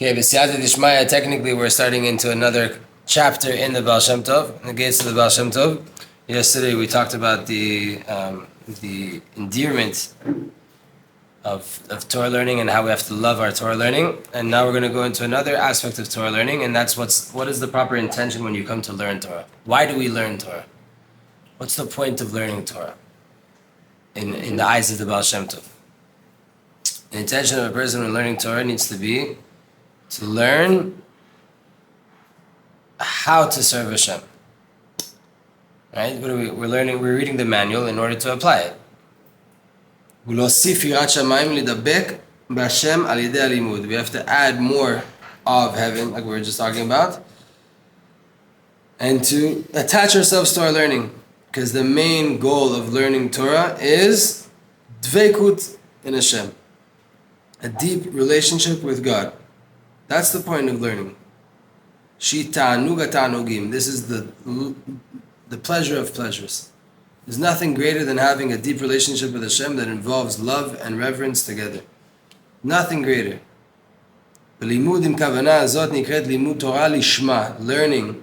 Okay, B'siyata Dishmaya, technically we're starting into another chapter in the Baal Shem Tov, in the gates of the Baal Shem Tov. Yesterday we talked about the endearment of Torah learning and how we have to love our Torah learning. And now we're going to go into another aspect of Torah learning, and that's what is the proper intention when you come to learn Torah? Why do we learn Torah? What's the point of learning Torah in the eyes of the Baal Shem Tov? The intention of a person when learning Torah needs to be to learn how to serve Hashem. Right? What are we're reading the manual in order to apply it. We have to add more of heaven, like we were just talking about, and to attach ourselves to our learning. Because the main goal of learning Torah is Dveikut in Hashem. A deep relationship with God. That's the point of learning. This is the pleasure of pleasures. There's nothing greater than having a deep relationship with Hashem that involves love and reverence together. Nothing greater. Learning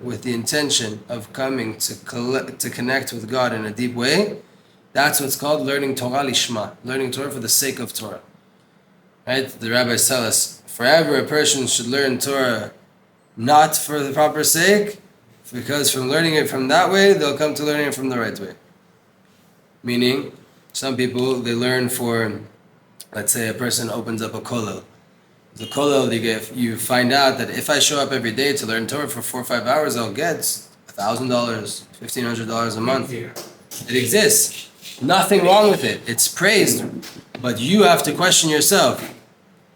with the intention of coming to connect with God in a deep way, that's what's called learning Torah lishma, learning Torah for the sake of Torah. Right? The rabbis tell us, forever a person should learn Torah not for the proper sake, because from learning it from that way, they'll come to learning it from the right way. Meaning, some people, they learn for, let's say a person opens up a kollel. The kollel, you find out that if I show up every day to learn Torah for 4 or 5 hours, I'll get $1,000, $1,500 a month. It exists. Nothing wrong with it. It's praised. But you have to question yourself.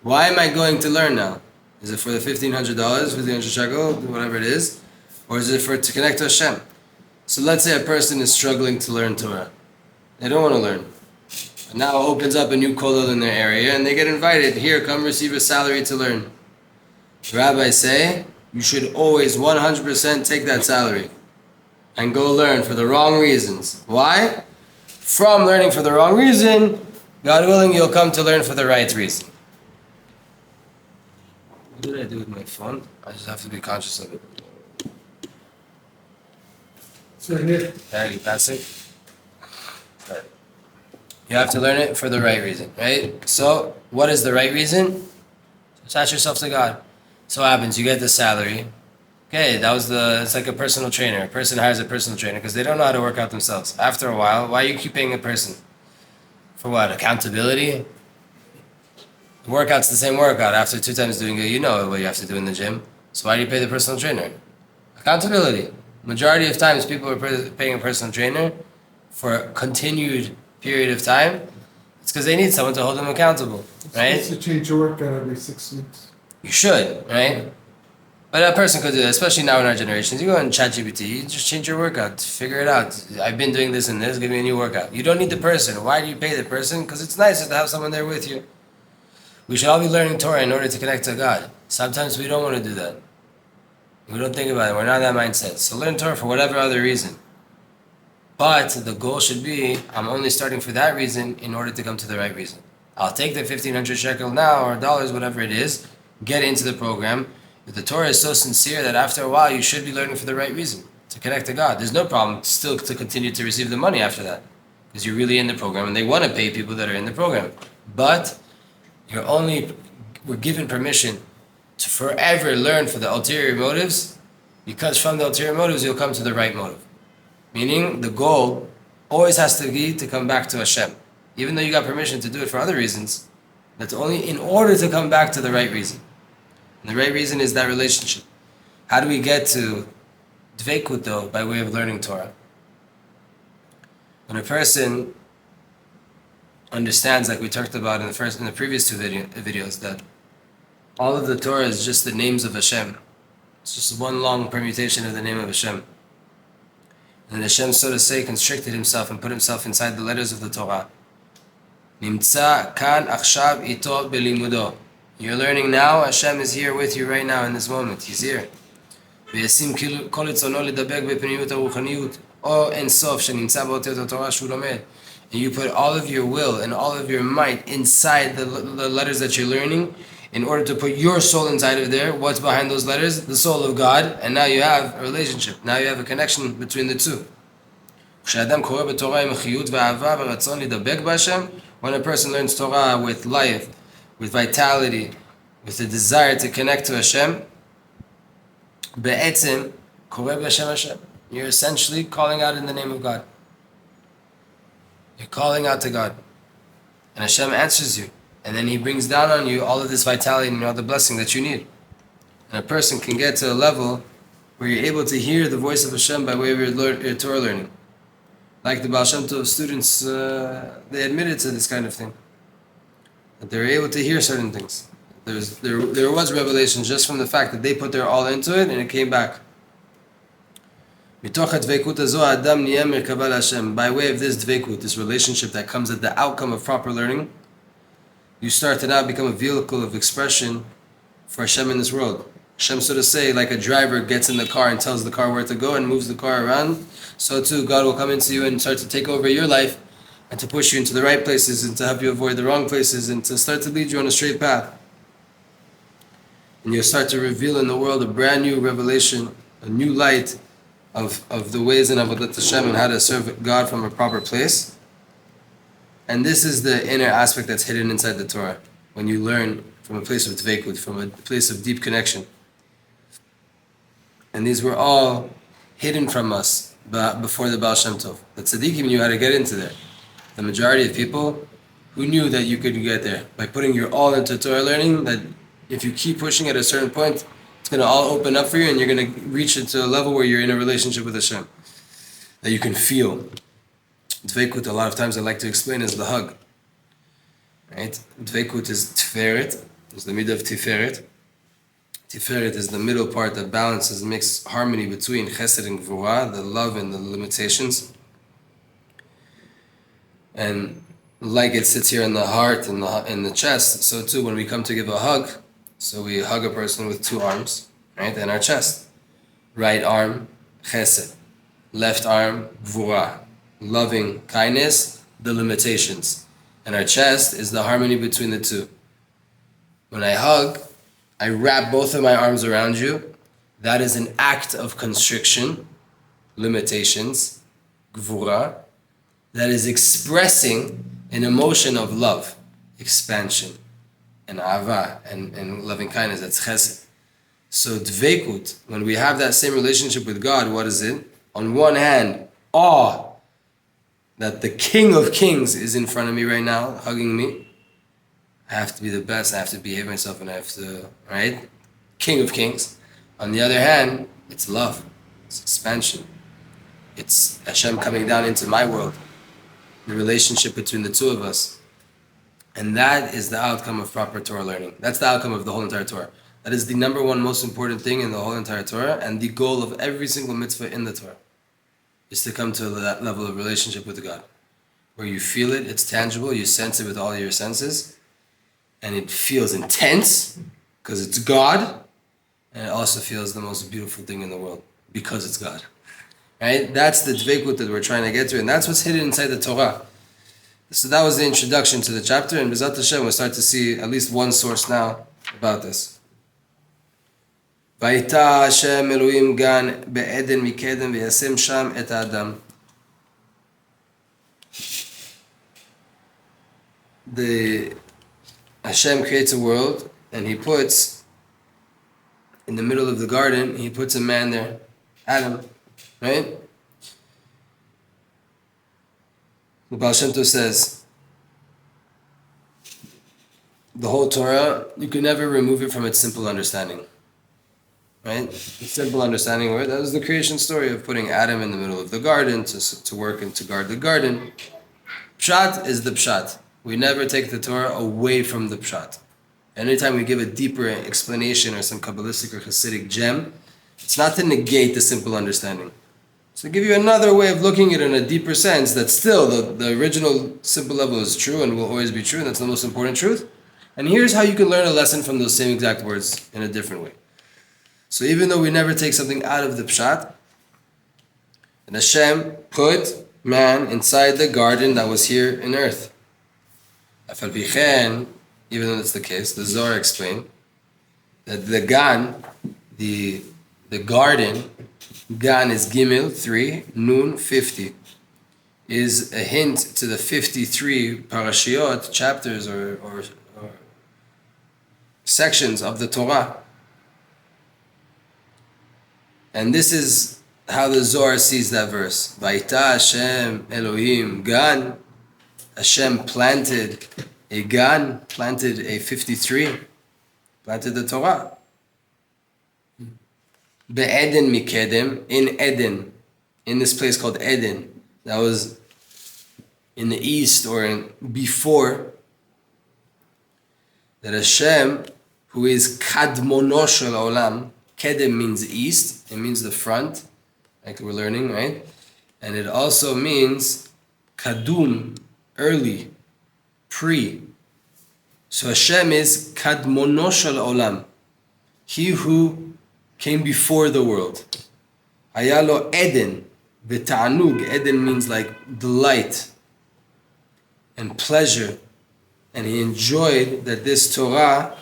Why am I going to learn now? Is it for the $1,500, 1,500 shekel, whatever it is? Or is it to connect to Hashem? So let's say a person is struggling to learn Torah. They don't want to learn. And now opens up a new kollel in their area and they get invited. Here, come receive a salary to learn. The rabbis say, you should always 100% take that salary and go learn for the wrong reasons. Why? From learning for the wrong reason, God willing, you'll come to learn for the right reason. What did I do with my phone? I just have to be conscious of it. Can you pass it? Right. You have to learn it for the right reason, right? So, what is the right reason? Attach yourself to God. So what happens? You get the salary. Okay, it's like a personal trainer. A person hires a personal trainer because they don't know how to work out themselves. After a while, why you keep paying a person? For what? Accountability? The workout's the same workout. After 2 times doing it, you know what you have to do in the gym. So why do you pay the personal trainer? Accountability. Majority of times people are paying a personal trainer for a continued period of time. It's because they need someone to hold them accountable, right? You're supposed to change your workout every 6 weeks. You should, right? But a person could do that, especially now in our generations. You go on ChatGPT, you just change your workout, figure it out. I've been doing this and this, give me a new workout. You don't need the person. Why do you pay the person? Because it's nicer to have someone there with you. We should all be learning Torah in order to connect to God. Sometimes we don't want to do that. We don't think about it. We're not in that mindset. So learn Torah for whatever other reason. But the goal should be, I'm only starting for that reason in order to come to the right reason. I'll take the 1,500 shekel now, or dollars, whatever it is, get into the program. But the Torah is so sincere that after a while you should be learning for the right reason, to connect to God. There's no problem still to continue to receive the money after that, because you're really in the program and they want to pay people that are in the program. But we're given permission to forever learn for the ulterior motives, because from the ulterior motives you'll come to the right motive. Meaning the goal always has to be to come back to Hashem. Even though you got permission to do it for other reasons, that's only in order to come back to the right reason. And the right reason is that relationship. How do we get to Dveikut though? By way of learning Torah. When a person understands, like we talked about in the previous 2 videos, that all of the Torah is just the names of Hashem. It's just one long permutation of the name of Hashem. And Hashem, so to say, constricted himself and put himself inside the letters of the Torah. Nimtza kan achshav ito belimudo. You're learning now, Hashem is here with you right now in this moment. He's here. וישים כל רצונו לדבק בפנימיות הרוחניות, או אין סוף שנמצא באותיות התורה שהוא לומד. And you put all of your will and all of your might inside the letters that you're learning in order to put your soul inside of there. What's behind those letters? The soul of God. And now you have a relationship. Now you have a connection between the two. When a person learns Torah with life, with vitality, with the desire to connect to Hashem, you're essentially calling out in the name of God. You're calling out to God. And Hashem answers you. And then He brings down on you all of this vitality and all the blessing that you need. And a person can get to a level where you're able to hear the voice of Hashem by way of your Torah learning. Like the Baal Shem Tov students, they admitted to this kind of thing. That they were able to hear certain things. There was revelation just from the fact that they put their all into it and it came back. By way of this Dveikut, this relationship that comes at the outcome of proper learning, you start to now become a vehicle of expression for Hashem in this world. Hashem, so to say, like a driver gets in the car and tells the car where to go and moves the car around, so too God will come into you and start to take over your life and to push you into the right places and to help you avoid the wrong places and to start to lead you on a straight path. And you'll start to reveal in the world a brand new revelation, a new light of the ways in Avodat Hashem and how to serve God from a proper place. And this is the inner aspect that's hidden inside the Torah, when you learn from a place of Dveikut, from a place of deep connection. And these were all hidden from us before the Baal Shem Tov. The tzadikim knew how to get into there. The majority of people who knew that you could get there by putting your all into Torah learning, that if you keep pushing at a certain point, it's going to all open up for you and you're going to reach into a level where you're in a relationship with Hashem that you can feel. Dveikut, a lot of times I like to explain, is the hug. Right? Dveikut is Tiferet, is the midah of Tiferet. Tiferet is the middle part that balances, makes harmony between Chesed and Gvura, the love and the limitations. And like it sits here in the heart and in the chest, so too when we come to give a hug, so we hug a person with two arms, right, and our chest. Right arm, Chesed. Left arm, Gvura. Loving kindness, the limitations. And our chest is the harmony between the two. When I hug, I wrap both of my arms around you. That is an act of constriction, limitations, Gvura. That is expressing an emotion of love, expansion, and Ava, and loving kindness. That's Chesed. So Dveikut, when we have that same relationship with God, what is it? On one hand, awe that the King of Kings is in front of me right now, hugging me. I have to be the best, I have to behave myself, and I have to, right? King of Kings. On the other hand, it's love, it's expansion. It's Hashem coming down into my world, the relationship between the two of us. And that is the outcome of proper Torah learning. That's the outcome of the whole entire Torah. That is the number one most important thing in the whole entire Torah, and the goal of every single mitzvah in the Torah is to come to that level of relationship with God, where you feel it, it's tangible, you sense it with all your senses, and it feels intense, because it's God, and it also feels the most beautiful thing in the world, because it's God. Right? That's the Dveikut that we're trying to get to, and that's what's hidden inside the Torah. So that was the introduction to the chapter, and B'ezrat Hashem, we'll start to see at least one source now about this. Vayita Hashem Elohim gan be'eden mikedem v'yasem sham et Adam. The Hashem creates a world, and He puts in the middle of the garden, He puts a man there, Adam, right? The Baal Shem Tov says, the whole Torah, you can never remove it from its simple understanding. Right? The simple understanding of it, that was the creation story of putting Adam in the middle of the garden to work and to guard the garden. Pshat is the Pshat. We never take the Torah away from the Pshat. Anytime we give a deeper explanation or some Kabbalistic or Hasidic gem, it's not to negate the simple understanding. It's to give you another way of looking at it in a deeper sense that still the original simple level is true and will always be true, and that's the most important truth. And here's how you can learn a lesson from those same exact words in a different way. So even though we never take something out of the Pshat, and Hashem put man inside the garden that was here in earth. even though that's the case, the Zohar explained that the Gan, the garden, Gan is Gimel, 3, Nun, 50, is a hint to the 53 parashiot, chapters or sections of the Torah. And this is how the Zohar sees that verse. Vayita Hashem Elohim Gan. Hashem planted a Gan, planted a 53, planted the Torah. Be'eden mikedem, in Eden, in this place called Eden, that was in the east or before, that Hashem, who is kadmono shel olam, kedem means east, it means the front, like we're learning, right? And it also means kadum, early, pre. So Hashem is kadmono shel olam, he who came before the world. Hayalo Eden, v'ta'anug. Eden means like delight and pleasure. And he enjoyed that this Torah,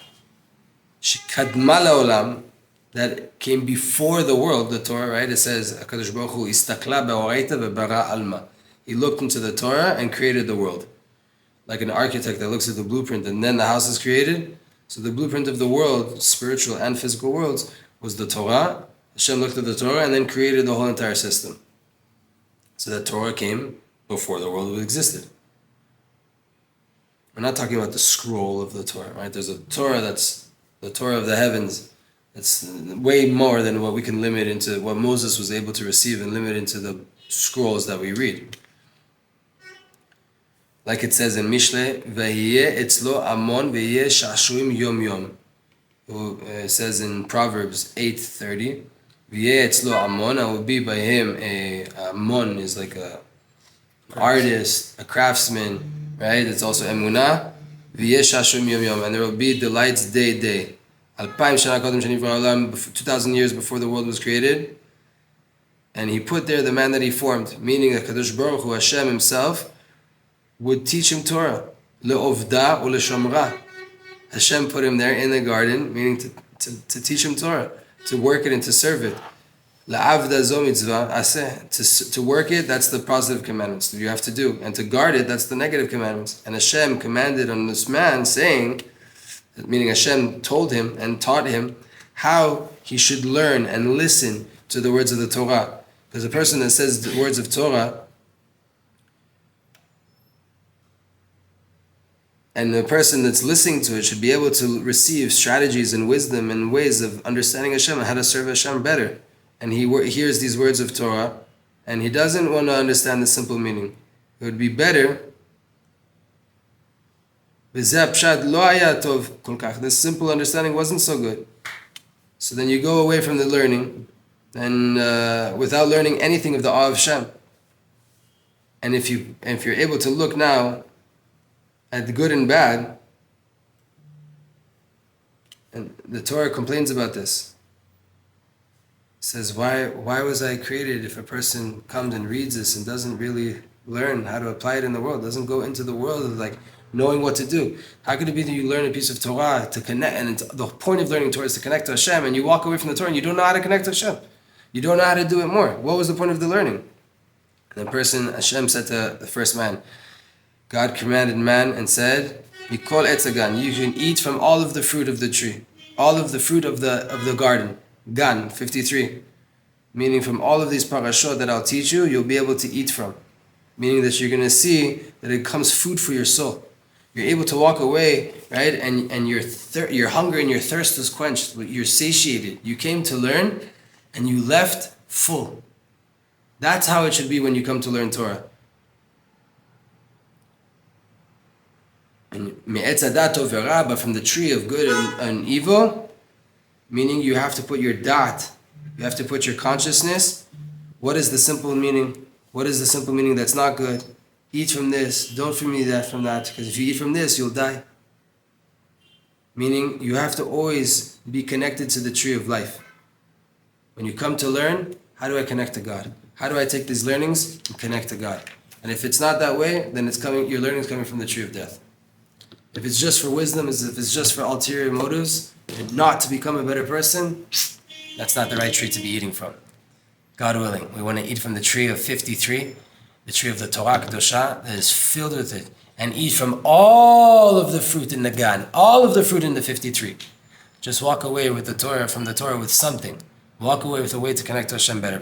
shekadma la'olam, that came before the world, the Torah, right? It says, HaKadosh Baruch Hu istakla be'oreita ve'bara alma. He looked into the Torah and created the world. Like an architect that looks at the blueprint and then the house is created. So the blueprint of the world, spiritual and physical worlds, was the Torah. Hashem looked at the Torah and then created the whole entire system. So that Torah came before the world existed. We're not talking about the scroll of the Torah, right? There's a Torah that's the Torah of the heavens. It's way more than what we can limit into, what Moses was able to receive and limit into the scrolls that we read. Like it says in Mishle, V'yeh etzlo amon v'yeh sha'shuim yom yom. It says in Proverbs 8:30, V'yeh etzlo amon, I will be by him a amon is like a artist, a craftsman, right? It's also emunah. V'yeh sha'shuim yom yom, and there will be delights day. Alpayim shana kodem shenivra olam, 2,000 years before the world was created, and he put there the man that he formed, meaning that Kadosh Baruch Hu, Hashem himself, would teach him Torah, le'ovda u'le'shomra. Hashem put him there in the garden, meaning to teach him Torah, to work it and to serve it. La'avda zo mitzvah aseh. To work it, that's the positive commandments that you have to do. And to guard it, that's the negative commandments. And Hashem commanded on this man, saying, meaning Hashem told him and taught him how he should learn and listen to the words of the Torah. Because a person that says the words of Torah, and the person that's listening to it should be able to receive strategies and wisdom and ways of understanding Hashem and how to serve Hashem better. And he hears these words of Torah, and he doesn't want to understand the simple meaning. It would be better. This simple understanding wasn't so good. So then you go away from the learning, and without learning anything of the awe of Hashem. And if you're able to look now at the good and bad, and the Torah complains about this. It says, why was I created if a person comes and reads this and doesn't really learn how to apply it in the world, doesn't go into the world of like knowing what to do? How could it be that you learn a piece of Torah to connect, and the point of learning Torah is to connect to Hashem, and you walk away from the Torah and you don't know how to connect to Hashem? You don't know how to do it more. What was the point of the learning? And the person, Hashem said to the first man, God commanded man and said, Mikol etz hagan, you can eat from all of the fruit of the tree, all of the fruit of the garden. Gan, 53. Meaning from all of these parashot that I'll teach you, you'll be able to eat from. Meaning that you're going to see that it becomes food for your soul. You're able to walk away, right? And your hunger and your thirst is quenched. You're satiated. You came to learn and you left full. That's how it should be when you come to learn Torah. And but from the tree of good and evil, meaning you have to put your dat, you have to put your consciousness. What is the simple meaning? What is the simple meaning that's not good? Eat from this, don't from me that from that, because if you eat from this, you'll die. Meaning you have to always be connected to the tree of life. When you come to learn, how do I connect to God? How do I take these learnings and connect to God? And if it's not that way, then your learning is coming from the tree of death. If it's just for wisdom, if it's just for ulterior motives, and not to become a better person, that's not the right tree to be eating from. God willing, we want to eat from the tree of 53, the tree of the Torah Kedosha that is filled with it, and eat from all of the fruit in the Gan, all of the fruit in the 53. Just walk away with the Torah, from the Torah with something. Walk away with a way to connect to Hashem better.